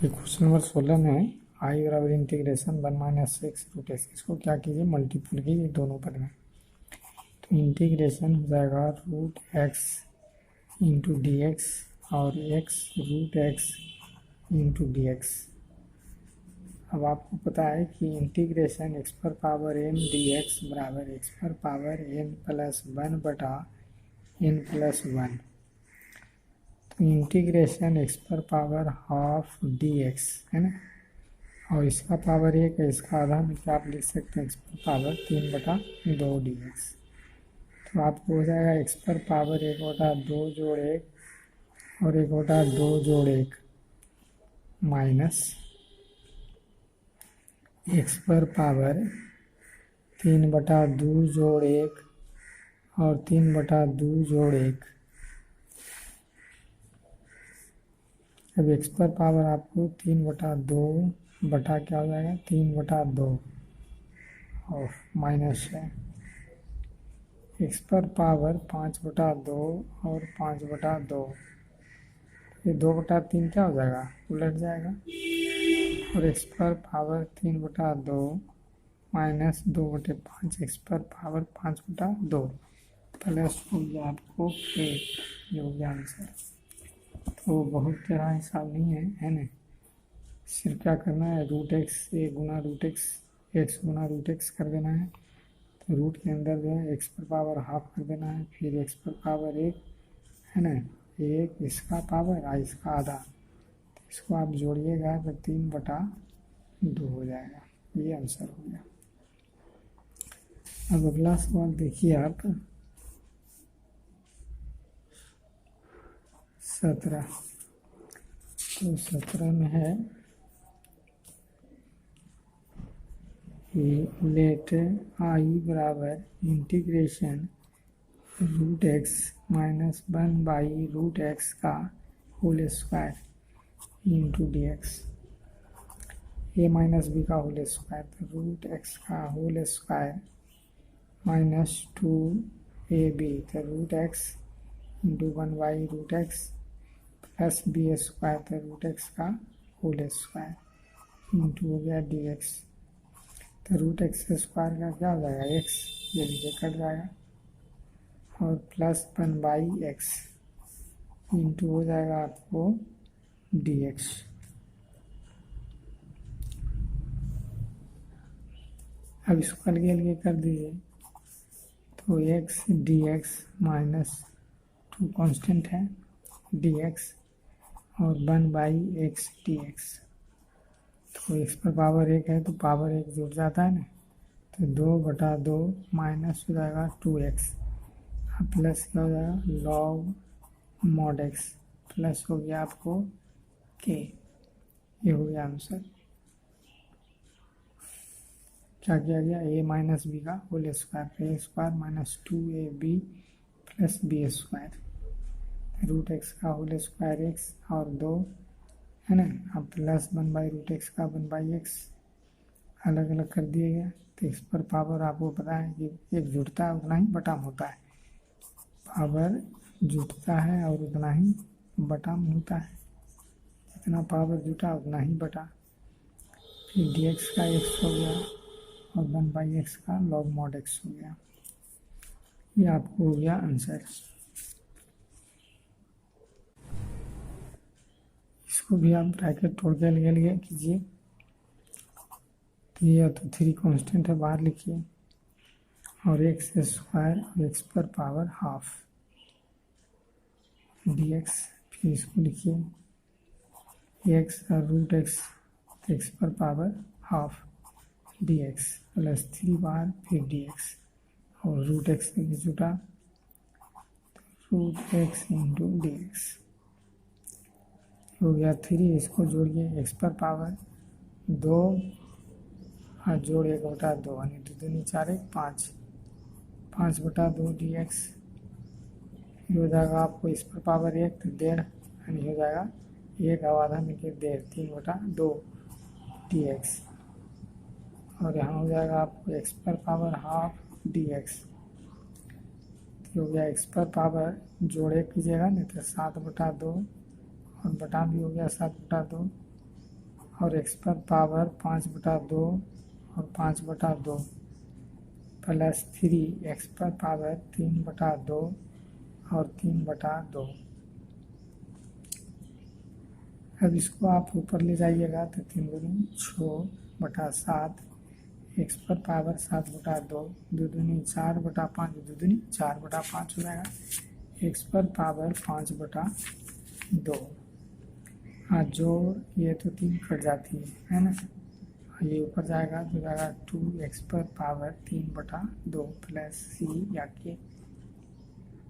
Question number 16 में आई बराबर integration 1 - x इसको क्या कीजिए मल्टीपल कीजिए दोनों पद में। तो इंटीग्रेशन हो जाएगा √x इंटू डी एक्स और x √x into D X. अब आपको पता है कि इंटीग्रेशन x पर पावर n dx बराबर x पर पावर n+1/n+1। तो इंटीग्रेशन x पर पावर हाफ dx है ना, और इसका पावर 1 है, इसका आधा में क्या आप लिख सकते हैं x पर पावर 3/2 dx। तो आपको हो जाएगा x पर पावर 1/2 जोड़ 1 और 1/2 जोड़ 1 माइनस x पर पावर 3/2 जोड़ 1 और 3/2 जोड़ 1। अब x पर पावर आपको 3/2 बटा क्या हो जाएगा 3/2 और माइनस है x पर पावर 5/2 और 5/2, ये 2/3 क्या हो जाएगा उलट जाएगा, और x पर पावर 3/2 माइनस 2/5 x पर पावर 5/2 प्लस हो गया आपको 1, ये हो गया आंसर। तो बहुत ज़्यादा हिसाब नहीं है ना, सिर्फ क्या करना है √x a Guna √x x Guna √x कर देना है। तो रूट के अंदर जो है x पर पावर हाफ कर देना है, फिर x पर पावर 1 है ना, 1 इसका पावर और इसका आधा, तो इसको आप जोड़िएगा तो 3/2 हो जाएगा, ये आंसर हो गया। अब अगला सवाल देखिए आप 17। तो 17 में है लेट आई बराबर इंटीग्रेशन √x -1/√x का whole square into D X a minus B का होल स्क्वायर, तो √x का होल स्क्वायर -2ab, तो √x into 1/√x plus B square, तो √x का होल स्क्वायर इंटू हो गया डी एक्स। तो √x स्क्वायर का क्या हो जाएगा x, ये नीचे कट जाएगा, और प्लस 1/x इंटू हो जाएगा आपको डी एक्स। अब इसको अलग अलग कर दीजिए, तो x dx -2 कांस्टेंट है dx और 1/x dx। तो x पर पावर 1 है तो पावर 1 जुड़ जाता है ना, तो 2/2 माइनस हो जाएगा 2x, प्लस क्या हो जाएगा log mod x, प्लस हो गया आपको k, ये हो गया आंसर। क्या किया गया a माइनस बी का whole square, a square minus 2ab plus B square, √x का होल स्क्वायर x और 2 है ना, अब प्लस 1/√x का 1/x अलग अलग कर दिया गया। तो इस पर पावर आपको पता है कि एक जुड़ता है उतना ही बटाम होता है, पावर जुटता है और उतना ही बटाम होता है, जितना पावर जुटा उतना ही बटा। फिर dx का x हो गया और 1/x का log mod x हो गया, ये आपको हो गया आंसर। इसको भी आप ब्रैकेट तोड़ के ले लिए कीजिए, ये तो 3 कांस्टेंट है बाहर लिखिए, और x स्क्वायर और x पर पावर हाफ dx, फिर इसको लिखिए x और √x x पर पावर हाफ dx प्लस 3 बार फिर dx, और √x से भी जुटा √x इंटू dx हो गया 3। इसको जोड़िए x पर पावर 2 और जोड़ 1/2 यानी 2 दूनी 4 1 5, 5/2 dx, ये हो जाएगा आपको इस पर पावर 1 तो 1.5 यानी हो जाएगा 1 और आधा में 1.5 3/2 dx, और यहाँ हो जाएगा आपको x पर पावर हाफ dx, तो हो गया x पर पावर जोड़ 1 कीजिएगा नहीं तो 7/2 और बटा भी हो गया 7/2, और एक्स पर पावर 5/2 और 5/2 प्लस 3 एक्स पर पावर 3/2 और 3/2। अब इसको आप ऊपर ले जाइएगा तो 3 दूनी 6/7 एक्स पर पावर 7/2 2 दूनी 4/5 2 दूनी 4/5 हो जाएगा एक्स पर पावर 5/2। हाँ जोड़ ये तो 3 कट जाती है ना, ये ऊपर जाएगा तो जाएगा 2 एक्स पर पावर 3/2 प्लस सी या के।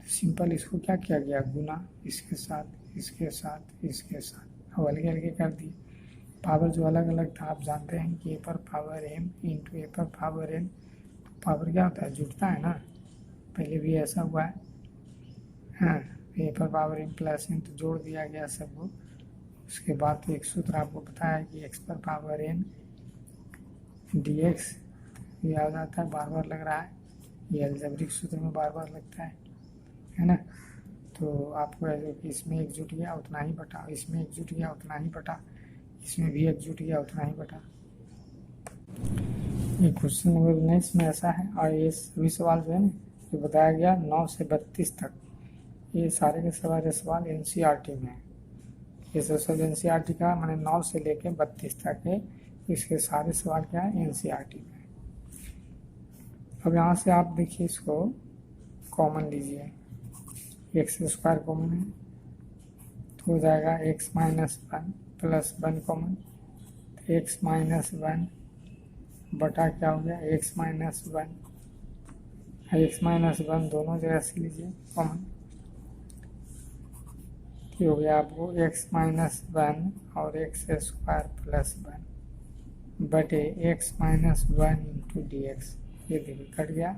सिंपल इसको क्या किया गया, गुना इसके साथ इसके साथ इसके साथ, अब अलग अलग कर दिए। पावर जो अलग अलग था आप जानते हैं कि ए पर पावर एम इंटू ए पर पावर एन, तो पावर क्या होता है, जुटता है ना, पहले भी ऐसा हुआ है। हाँ ए पर पावर एम प्लस एन तो जोड़ दिया गया सबको। उसके बाद तो एक सूत्र आपको पता है कि एक्स पर पावर एन डी एक्स, ये आ जाता है, बार बार लग रहा है, ये अलजेब्रिक सूत्र में बार बार लगता है ना। तो आपको ऐसे कि इसमें एक जुट गया उतना ही बटा, इसमें एक जुट गया उतना ही बटा, इसमें भी एक जुट गया उतना ही बटा। ये क्वेश्चन नंबर 19 में ऐसा है। और ये सभी सवाल जो है ना, जो बताया गया 9 से 32 तक, ये सारे के सारे सवाल एनसीईआरटी में है। ये सब एनसीईआरटी का मैंने 9 से लेके 32 तक है, इसके सारे सवाल क्या है, एनसीईआरटी में। अब यहाँ से आप देखिए इसको कॉमन लीजिए, एक्स स्क्वायर कॉमन है तो हो जाएगा x minus 1 plus 1 common, x minus 1 बटा क्या हो गया एक्स माइनस 1, एक्स माइनस 1 दोनों जगह से लीजिए कॉमन, ये हो गया आपको एक्स माइनस 1 और एक्स स्क्वायर प्लस 1 बटे x minus 1 into D X, ये देखिए कट गया।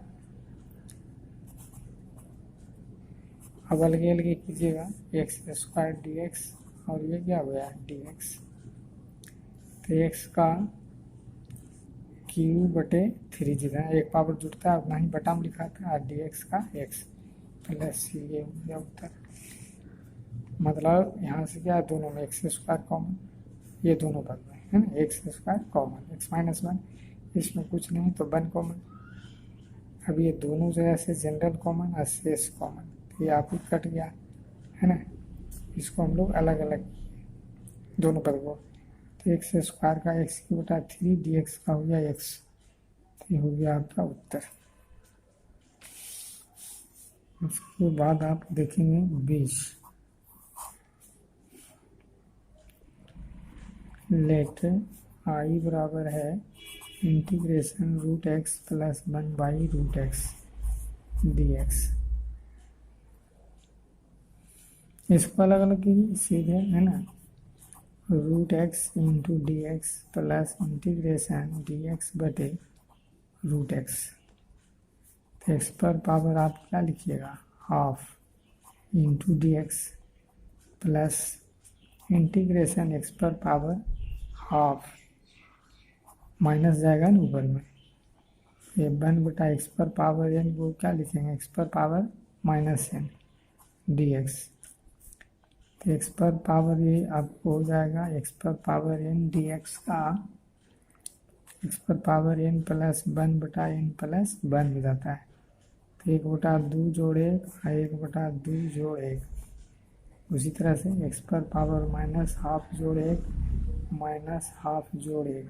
अब अलगे अलगे कीजिएगा, एक्स स्क्वायर डी एक्स और ये क्या हो गया डी एक्स, तो एक्स का क्यू बटे 3 जितना एक पावर जुड़ता है उतना ही बटा में लिखा था, और डी एक्स का एक्स प्लस ये हो गया उत्तर। मतलब यहाँ से क्या दोनों में एक्स स्क्वायर कॉमन, ये दोनों बन गए है ना, x square common, x minus 1 इसमें कुछ नहीं तो 1 कॉमन। अब ये दोनों जगह से जनरल कॉमन और शेष कॉमन, ये आपको कट गया है ना। इसको हम लोग अलग अलग दोनों पद को, तो एक्स स्क्वायर का एक्स की बटा 3 डी एक्स का हो गया एक्स, तो ये हो गया आपका उत्तर। उसके बाद आप देखेंगे 20, लेट आई बराबर है integration root X plus 1 by root X D X. इसको अलग अलग कीजिए सीधे है ना, root X into D X plus integration D X बटे रूट एक्स, तो एक्स पर पावर आप क्या लिखिएगा half into D X plus integration X पर पावर हाफ, माइनस जाएगा ना ऊपर में, ये 1 बटा एक्स पर पावर एन वो क्या लिखेंगे एक्स पर power minus N D X, तो एक्स पर पावर ये आपको हो जाएगा एक्स पर पावर एन डी एक्स का एक्स पर पावर एन प्लस 1 बटा एन प्लस 1 हो जाता है, तो 1/2 जोड़ 1 और 1/2 जोड़ 1, उसी तरह से एक्स पर पावर माइनस हाफ जोड़ 1 माइनस हाफ जोड़ 1,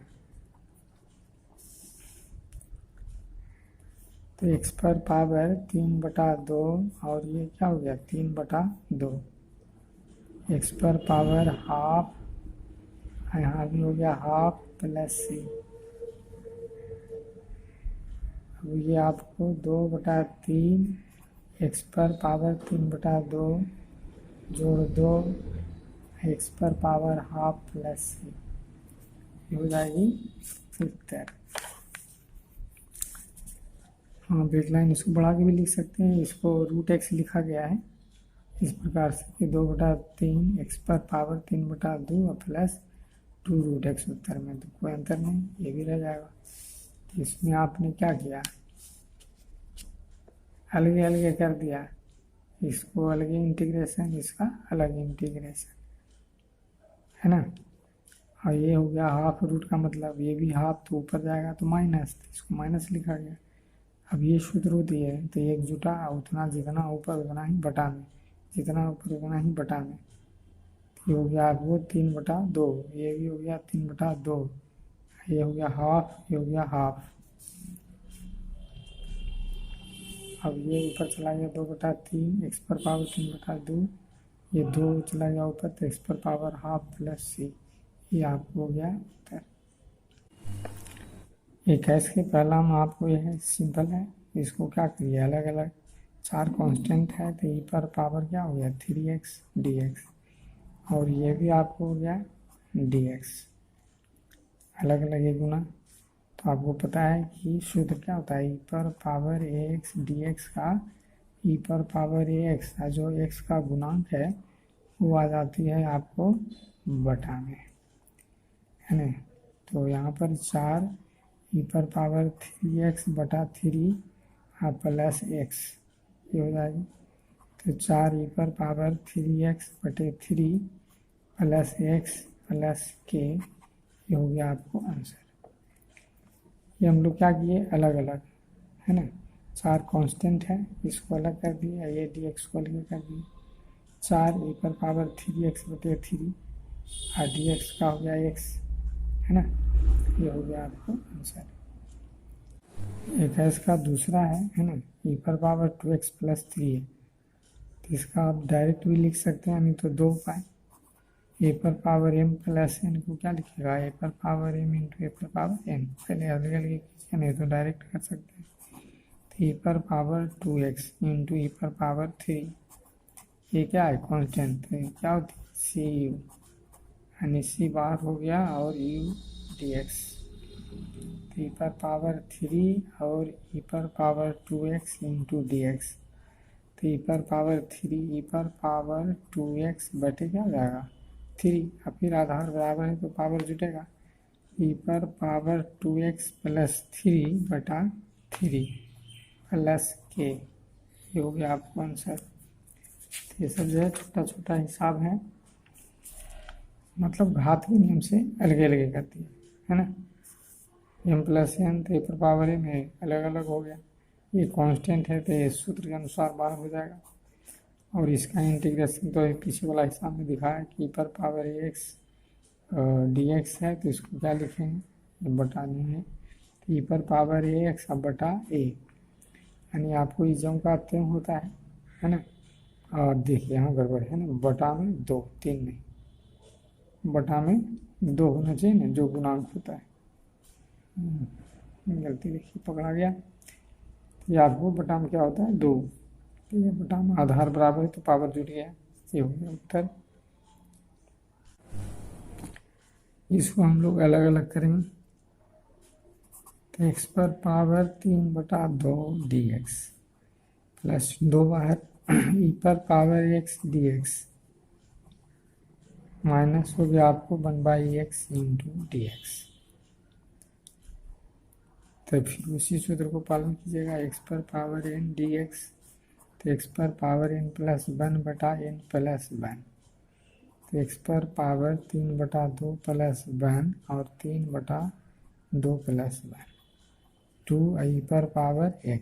तो एक्स पर पावर 3/2 और ये क्या हो गया 3/2, एक्स पर पावर हाफ, यहाँ भी हो गया हाफ प्लस सी, अब ये आपको 2/3 एक्स पर पावर 3/2 जोड़ 2 एक्स पर पावर हाफ प्लस सी, ये हो जाएगी उत्तर। हाँ बेसलाइन इसको बढ़ा के भी लिख सकते हैं, इसको रूट एक्स लिखा गया है इस प्रकार से कि 2/3 एक्स पर पावर 3/2 और प्लस 2 रूट एक्स उत्तर में, तो कोई अंतर नहीं, ये भी रह जाएगा। तो इसमें आपने क्या किया अलग अलग कर दिया, इसको अलग इंटीग्रेशन इसका अलग इंटीग्रेशन है ना, और ये हो गया हाफ रूट का मतलब ये भी हाफ, तो ऊपर जाएगा तो माइनस, इसको माइनस लिखा गया। अब ये सूत्र होती है तो एक जुटा उतना, जितना ऊपर उतना ही बटा में, जितना ऊपर उतना ही बटा में। ये हो गया आपको 3/2, ये भी हो गया 3/2, ये हो गया हाफ, ये हो गया हाफ। अब ये ऊपर चला गया 2/3, एक्स पर पावर 3/2, ये 2 चला गया ऊपर तो एक्स पर पावर हाफ प्लस सी, ये आपको हो गया उत्तर। ये कैश के पहला में आपको यह है सिंपल है, इसको क्या करिए अलग अलग, 4 कांस्टेंट है तो ई पर पावर क्या हो गया 3x dx, और ये भी आपको हो गया dx, अलग अलग ये गुना। तो आपको पता है कि सूत्र क्या होता है, ई पर पावर ax dx का ई पर पावर ax जो x का गुणांक है वो आ जाती है आपको बटा में, है ना। तो यहाँ पर 4 ई पर पावर 3x/3 प्लस एक्स, ये हो जाएगी। तो 4 ई पर power 3x/3 plus x plus के, ये हो गया आपको आंसर। ये हम लोग क्या किए अलग अलग, है ना। 4 कांस्टेंट है, इसको अलग कर दिए, ये डी एक्स को अलग कर दिए। 4 ई पर पावर 3x/3 और डी एक्स का हो गया एक्स, है ना। ये हो गया आपको आंसर। एक है इसका दूसरा है ना, ई पर पावर 2x+3 है, तो इसका आप डायरेक्ट भी लिख सकते हैं, नहीं तो 2 उपाय। ए पर पावर m प्लस एन को क्या लिखेगा, ए पर पावर m इंटू ए पर पावर n, पहले अलग अलग कीजिए नहीं तो डायरेक्ट कर सकते हैं। तो ए पर पावर 2x इंटू ई पर पावर 3, ये क्या है कांस्टेंट, तो ये क्या होती है सी यू, यानी सी बाहर हो गया और यू डी एक्स। तो ई पर पावर 3 और ई पर power 2x into D X, तो ई पर पावर 3 ई पर पावर 2x बटे क्या हो जाएगा 3, और फिर आधार बराबर है तो पावर जुटेगा, ई पर पावर 2x प्लस 3 बटा 3 प्लस के, ये हो गया आपको आंसर। तो ये सब जो है छोटा छोटा हिसाब है, मतलब घात के नियम से अलग अलग करती है ना। m प्लस एन तो ए पर पावर m है, अलग अलग हो गया, ये कांस्टेंट है तो ये सूत्र के अनुसार बाहर हो जाएगा। और इसका इंटीग्रेशन तो पीछे वाला हिसाब में दिखाया कि ई पर पावर एक्स डी एक्स है, तो इसको क्या लिखेंगे बटा नहीं है, तो ई पर पावर ए एक्स अब बटा ए, यानी आपको इजम का त्यम होता है ना। और देखिए यहाँ गड़बड़ है ना, बटा में 2, 3 नहीं, बटा में 2 होना चाहिए ना, जो गुणांक होता है। गलती देखिए पकड़ा गया, ये आपको बटा में क्या होता है 2, तो ये बटा में आधार बराबर है तो पावर जुड़ गया, ये हो गया उत्तर। इसको हम लोग अलग अलग करेंगे, तो एक्स पर पावर 3/2 डी एक्स प्लस 2 बाहर ई पर power x D x minus हो गया आपको 1/x इंटू डी एक्स। तो फिर उसी सूत्र को पालन कीजिएगा, एक्स पर पावर n डी एक्स, तो एक्स पर power n plus 1/n plus 1, तो एक्स पर पावर 3/2 प्लस 1 और 3/2 प्लस 1, 2 ई पर पावर x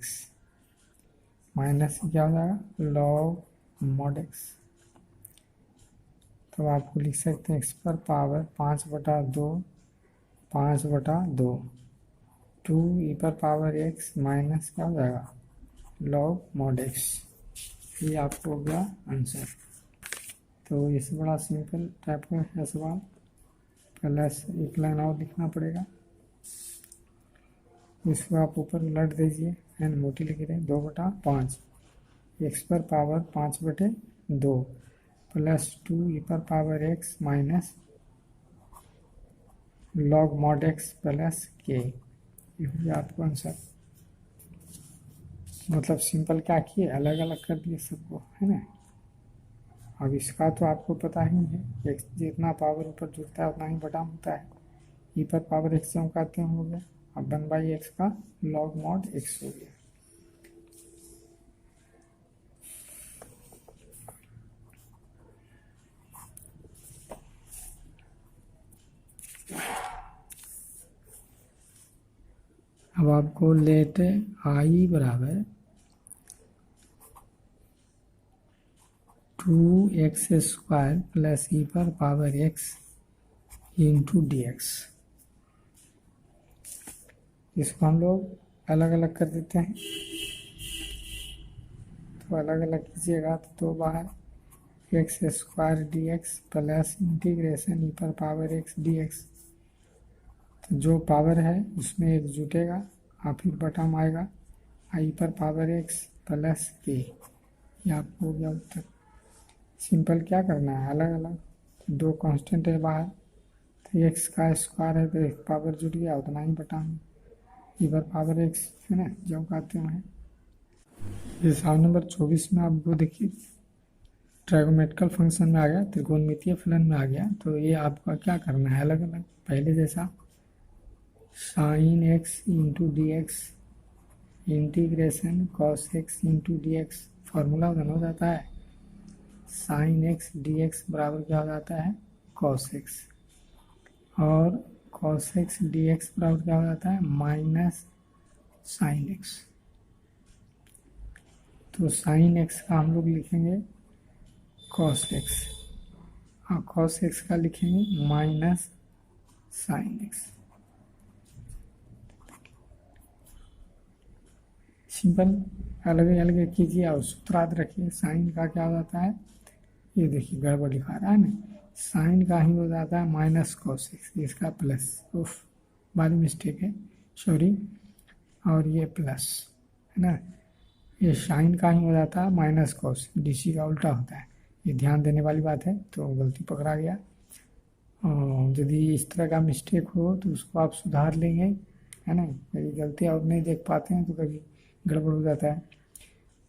माइनस क्या हो जाएगा लॉग मॉड x। तो आपको लिख सकते हैं एक्स पर पावर 5/2 5/2, 2 ई पर पावर x माइनस क्या हो जाएगा लॉग मॉड x, ये आपको हो गया आंसर। तो इससे बड़ा सिंपल टाइप का है सवाल, प्लस एक लाइन और लिखना पड़ेगा, इसको आप ऊपर उलट दीजिए, एन मोटी लिख रहे हैं 2/5, एक्स पर पावर 5/2 प्लस 2 ई पर power x minus log mod x plus के, ये हो गया आपको आंसर। मतलब सिंपल क्या किए अलग अलग कर दिए सबको, है ना। अब इसका तो आपको पता ही है, एक्स जितना पावर ऊपर जुड़ता है उतना ही बटा होता है, ई पर पावर एक्स से हम कहते हैं हो गया, अब 1/x का लॉग मॉड x हो गया। अब आपको लेट आई बराबर 2x² प्लस ई पर power x into D X, इसको हम लोग अलग अलग कर देते हैं। तो अलग अलग कीजिएगा तो 2 बार x² dx प्लस इंटीग्रेशन ई पर पावर x dx। तो जो पावर है उसमें एक जुटेगा और फिर बटम आएगा आई पर पावर x प्लस के। ये आपको हो गया उत्तर। सिंपल क्या करना है, अलग अलग, दो कांस्टेंट है बाहर, तो x का स्क्वायर है तो एक पावर जुट गया, उतना ही बटाएंगे ई पर पावर x है ना, जब आते हैं। ये सवाल नंबर 24 में आपको देखिए ट्राइगोमेट्रिकल फंक्शन में आ गया, त्रिकोणमितीय फलन में आ गया। तो ये आपका क्या करना है, अलग अलग, पहले जैसा sine x into D x integration cos x into D x, formula बन हो जाता है साइन एक्स डी एक्स बराबर क्या हो जाता है कॉस एक्स, और कॉस एक्स डी एक्स बराबर क्या हो जाता है माइनस साइन एक्स। तो साइन एक्स का हम लोग लिखेंगे कॉस एक्स और कॉस एक्स का लिखेंगे माइनस साइन एक्स। सिंपल, अलग अलग कीजिए और सूत्र याद रखिए। साइन का क्या हो जाता है, ये देखिए गड़बड़ लिखा रहा है ना, साइन का ही हो जाता है माइनस कॉस एक्स, इसका प्लस, उफ बारी मिस्टेक है, सॉरी, और ये प्लस है ना, ये साइन का ही हो जाता है माइनस कॉस, डीसी का उल्टा होता है। ये ध्यान देने वाली बात है, तो गलती पकड़ा गया। और यदि इस तरह का मिस्टेक हो तो उसको आप सुधार लेंगे, है ना, कभी गलती और नहीं देख पाते हैं तो कभी गड़बड़ हो जाता है।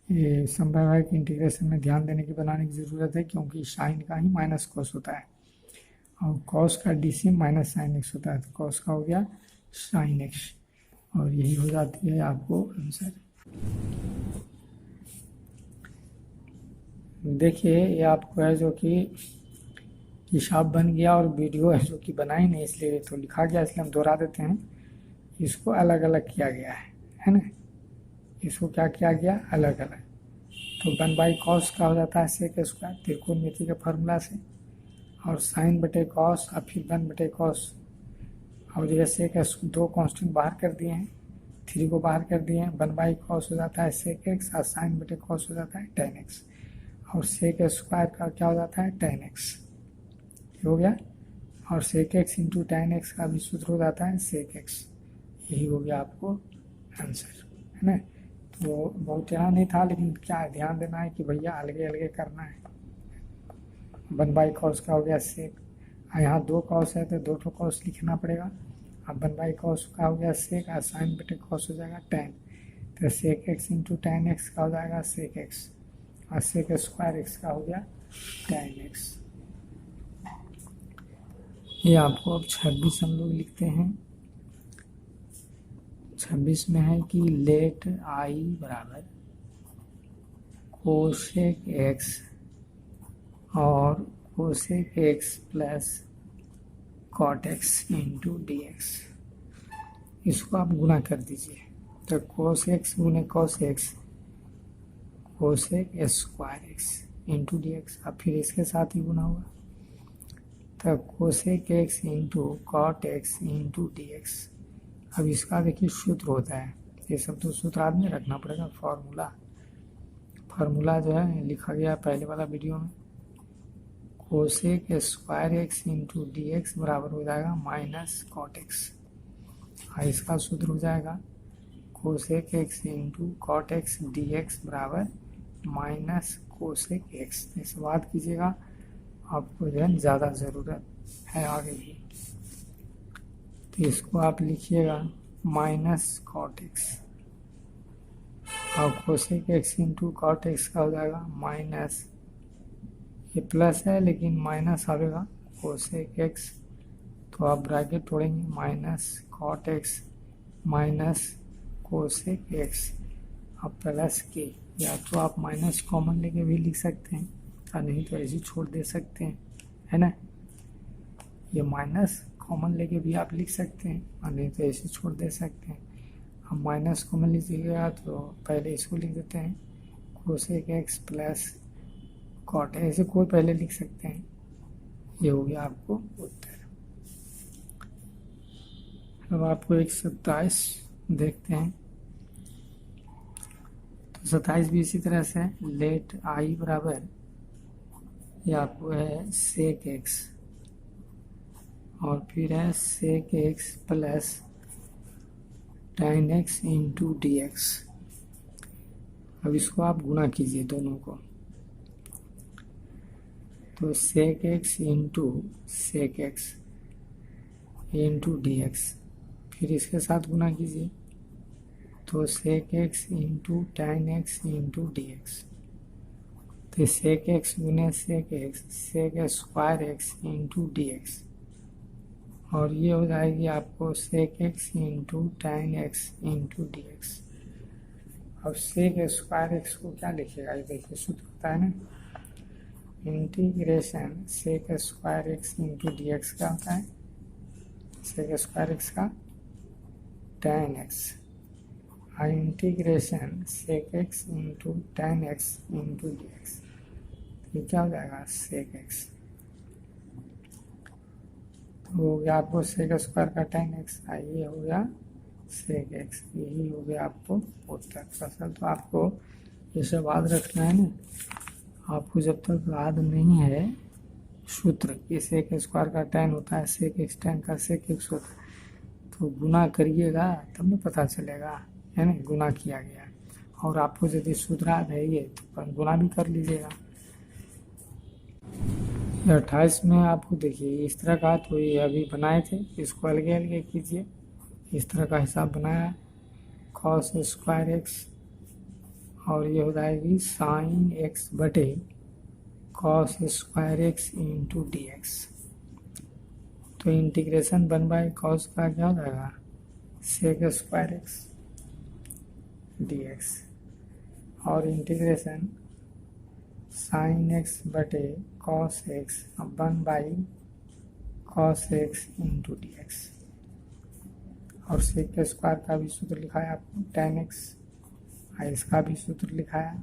ये संभव है कि इंटीग्रेशन में ध्यान देने की बनाने की ज़रूरत है, क्योंकि साइन का ही माइनस कॉस होता है और कॉस का डीसी माइनस साइन एक्स होता है, तो कॉस का हो गया साइन एक्स और यही हो जाती है आपको आंसर। देखिए ये आपको है जो कि हिसाब बन गया और वीडियो है जो कि बनाई नहीं, इसलिए तो लिखा गया, इसलिए हम दोहरा देते हैं। इसको अलग अलग किया गया है ना, इसको क्या किया गया अलग अलग। तो 1/cos का हो जाता है सेक स्क्वायर त्रिकोणमिति के फार्मूला से, और साइन बटे कॉस और फिर 1/cos, और जैसे कि दो कांस्टेंट बाहर कर दिए हैं, 3 को बाहर कर दिए हैं, 1/cos हो जाता है सेक एक्स और साइन बटे कॉस हो जाता है tan x, और सेक स्क्वायर का क्या हो जाता है tan x, हो गया, और sec X into tan x का भी सूत्र हो जाता है सेक एक्स। यही हो गया आपको आंसर, है ना। तो बहुत यहाँ नहीं था, लेकिन क्या ध्यान देना है कि भैया अलगे अलगे करना है। 1/cos का हो गया सेक, यहाँ 2 कॉस है तो 2 कॉस लिखना पड़ेगा। अब 1/cos का हो गया सेक और साइन बटे कॉस हो जाएगा tan, तो sec X into tan x का हो जाएगा सेक एक्स, और सेक स्क्वायर एक्स का हो गया tan x। ये आपको अब 26 हम लोग लिखते हैं। 26 में है कि लेट आई बराबर कोसेक एक्स और cosec X plus cot X into D X, इसको आप गुना कर दीजिए। तो कोस एक्स गुने cos X cosec square X into D X, अब फिर इसके साथ ही गुना होगा, तो cosec X into cot X into D X. अब इसका देखिए सूत्र होता है, ये सब तो सूत्र आदमी रखना पड़ेगा, फार्मूला जो है लिखा गया पहले वाला वीडियो में, cosec square X into D x बराबर हो जाएगा माइनस कॉट एक्स, और इसका सूत्र हो जाएगा cosec X into cot X D x बराबर माइनस कोसेक एक्स। इस बात कीजिएगा, आपको जो है ज़्यादा ज़रूरत है आगे भी, तो इसको आप लिखिएगा माइनस कॉट एक्स, और cosec X into cot X का हो जाएगा माइनस, ये प्लस है लेकिन माइनस आएगा कोसेक एक्स, तो आप ब्रैकेट तोड़ेंगे minus cot X minus cosec X और प्लस के, या तो आप माइनस कॉमन लेके भी लिख सकते हैं और नहीं तो ऐसे छोड़ दे सकते हैं, है ना। ये माइनस कॉमन लेके भी आप लिख सकते हैं और नहीं तो ऐसे छोड़ दे सकते हैं, अब माइनस कॉमन लीजिएगा तो पहले इसको लिख देते हैं कोसेक एक्स प्लस कॉट, ऐसे कोई पहले लिख सकते हैं। ये हो गया आपको उत्तर। अब आपको 127 देखते हैं। तो 27 भी इसी तरह से लेट आई बराबर ये आपको है सेक एक्स और फिर है sec X plus tan x into D X. अब इसको आप गुणा कीजिए दोनों को, तो sec X into sec X into D X, फिर इसके साथ गुणा कीजिए तो sec X into tan x into D X. तो सेक एक्स गुने sec square X into D X, और ये हो जाएगी आपको sec X into tan x into D X. अब सेक स्क्वायर एक्स को क्या लिखेगा, ये देखिए सूत्र होता है ना, integration sec square X into D X क्या होता है, सेक स्क्वायर एक्स का tan x, और integration sec X into tan x into D X, ये क्या हो जाएगा सेक एक्स। तो हो गया आपको सेक स्क्वायर का tan x, ये हो गया सेक एक्स, यही हो गया आपको उत्तर। फसल तो आपको ये सब याद रखना है ना, आपको जब तक याद नहीं है सूत्र कि सेक स्क्वायर का tan होता है सेक एक्स, tan का सेक एक्स होता है, तो गुना करिएगा तब ना पता चलेगा, है ना, गुना किया गया। और आपको यदि सूत्र याद है ये तो गुना भी कर लीजिएगा। 28 में आपको देखिए इस तरह का, तो ये अभी बनाए थे, इसको अलगे अलगे कीजिए। इस तरह का हिसाब बनाया कॉस स्क्वायर एक्स, और ये हो जाएगी साइन एक्स बटे cos square X into D X. तो इंटीग्रेशन 1/cos का क्या हो जाएगा sec square x D X, और इंटीग्रेशन साइन एक्स बटे cos X 1/cos X into D X. और सेक के स्क्वायर का भी सूत्र लिखा है आपको tan x, इसका भी सूत्र लिखा है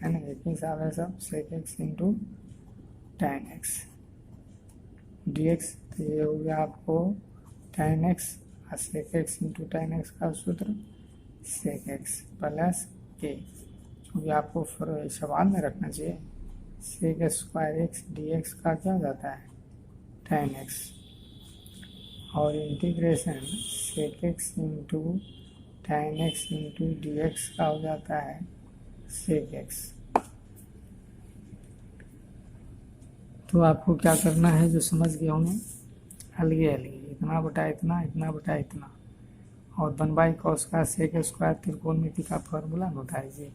ना, एक ही हिसाब है सब, sec X into tan x D X. तो ये हो गया आपको tan x और sec X into tan x का सूत्र सेक एक्स प्लस के, क्योंकि आपको सवाल में रखना चाहिए sec square x D X का क्या हो जाता है tan x, और integration sec X into tan x into D X का हो जाता है सेक एक्स। तो आपको क्या करना है, जो समझ गए होंगे, अलगे अलगे इतना बटा इतना, इतना बटा इतना, और 1/cos का सेक स्क्वायर त्रिकोणमिति का फॉर्मूला बताइए।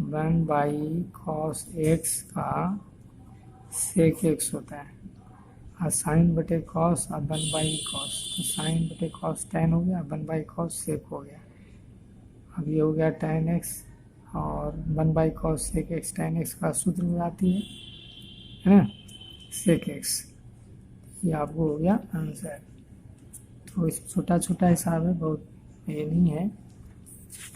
1/cos x का सेक एक्स होता है, और साइन बटे कॉस और 1/cos, तो साइन बटे कॉस tan हो गया, 1/cos सेक हो गया। अब ये हो गया tan x, और 1/cos सेक एक्स tan x का सूत्र हो जाती है ना सेक एक्स। ये आपको हो गया आंसर। तो इस छोटा छोटा हिसाब है, बहुत ये नहीं है,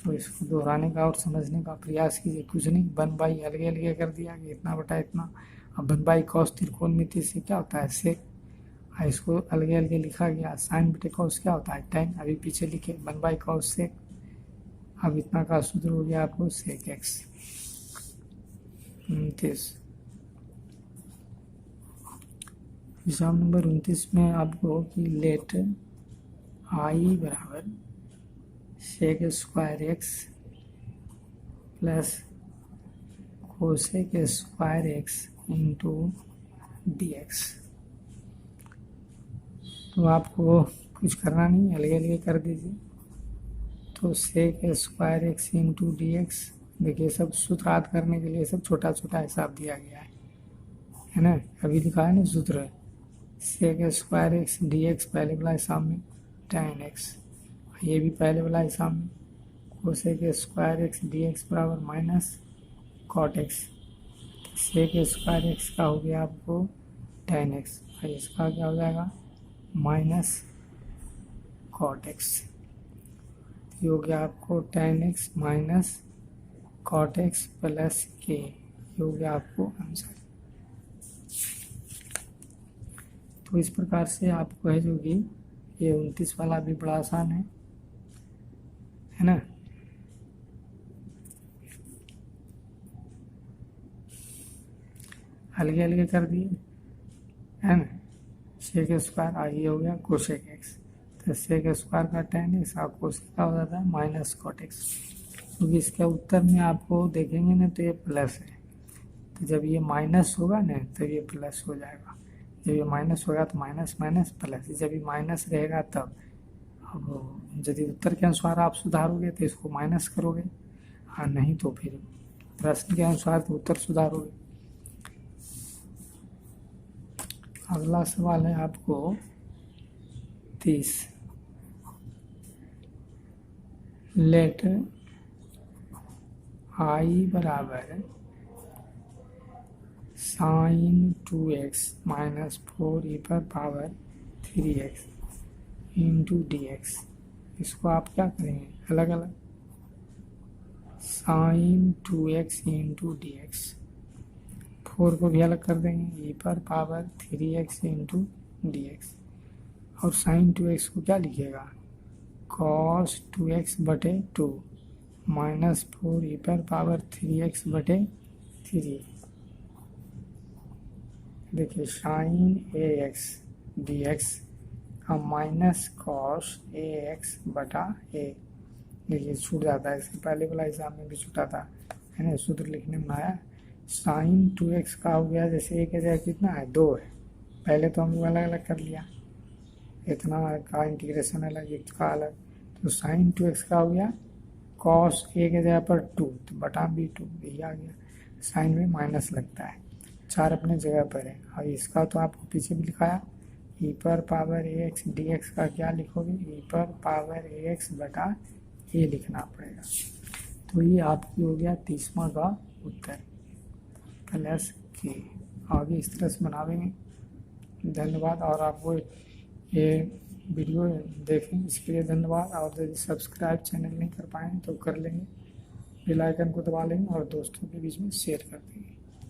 तो इसको दोहराने का और समझने का प्रयास कीजिए। कुछ नहीं, 1/, अलगे अलगे कर दिया कि इतना बटा इतना। अब 1/cos त्रिकोणमिति से क्या होता है सेक, इसको अलगे अलगे लिखा गया। साइन बटे कॉस क्या होता है tan, अभी पीछे लिखे 1/cos सेक। अब इतना का सूत्र हो गया आपको सेक एक्स। 29 हिसाब नंबर 29 में आपको कि लेट आई बराबर sec square X plus cosec square X into D X. तो आपको कुछ करना नहीं, अलगे अलगे कर दीजिए। तो sec square X into D X, देखिए सब सूत्र याद करने के लिए सब छोटा छोटा हिसाब दिया गया है ना, अभी लिखा है ना सूत्र, sec square x D X पहले वाला हिसाब में, tan x ये भी पहले वाला हिसाब में, cosec square x D x बराबर minus cot x. Sec square x का हो गया आपको tan x, इसका क्या हो जाएगा माइनस कॉट एक्स। ये हो गया आपको tan x minus cot x plus के, ये हो गया आपको आंसर। तो इस प्रकार से आपको है जो कि ये 29 वाला भी बड़ा आसान है ना। अलगे अलगे कर दिए है ना। सेक स्क्वायर आगे हो गया कोसेक एक्स, तो सेक स्क्वायर का tan x और कोसेक का हो जाता है माइनस कॉट एक्स, क्योंकि इसके उत्तर में आपको देखेंगे ना तो ये प्लस है, तो जब ये माइनस होगा ना तो ये प्लस हो जाएगा, जब ये माइनस होगा तो माइनस माइनस प्लस, जब ये माइनस रहेगा तब। अब यदि उत्तर के अनुसार आप सुधारोगे तो इसको माइनस करोगे, हाँ नहीं तो फिर प्रश्न के अनुसार तो उत्तर सुधारोगे। अगला सवाल है आपको 30, लेट आई बराबर साइन 2x माइनस 4e पर पावर 3x इंटू डी, इसको आप क्या करेंगे अलग अलग, साइन 2x इंटू डी, 4 को भी अलग कर देंगे, e पर पावर 3x इंटू डी, और साइन 2x को क्या लिखिएगा cos 2x बटे 2 माइनस 4e पर पावर 3x बटे 3। देखिए साइन ए एक्स डी एक्स का माइनस कॉस ए एक्स बटा ए, देखिए छूट जाता है, इसके पहले वाला एग्जाम में भी छूटा था है ना, सूत्र लिखने में आया। साइन 2x का हो गया जैसे ए के जगह कितना है 2 है, पहले तो हम लोग अलग अलग कर लिया, इतना का इंटीग्रेशन अलग इसका अलग, तो साइन 2x का हो गया कॉस ए के जगह पर 2 तो बटा भी 2, यही आ गया। साइन में माइनस लगता है, 4 अपने जगह पर है, और इसका तो आपको पीछे भी लिखाया e पर पावर ए एक्स डी एक्स का क्या लिखोगे e पर पावर ए एक्स बटा ए लिखना पड़ेगा। तो ये आपकी हो गया 30वां का उत्तर प्लस के। आगे इस तरह से बनावेंगे। धन्यवाद, और आपको ये वीडियो देखें इसके लिए धन्यवाद, और यदि सब्सक्राइब चैनल नहीं कर पाएँ तो कर लेंगे, बेल आइकन को दबा लेंगे और दोस्तों के बीच में शेयर कर देंगे।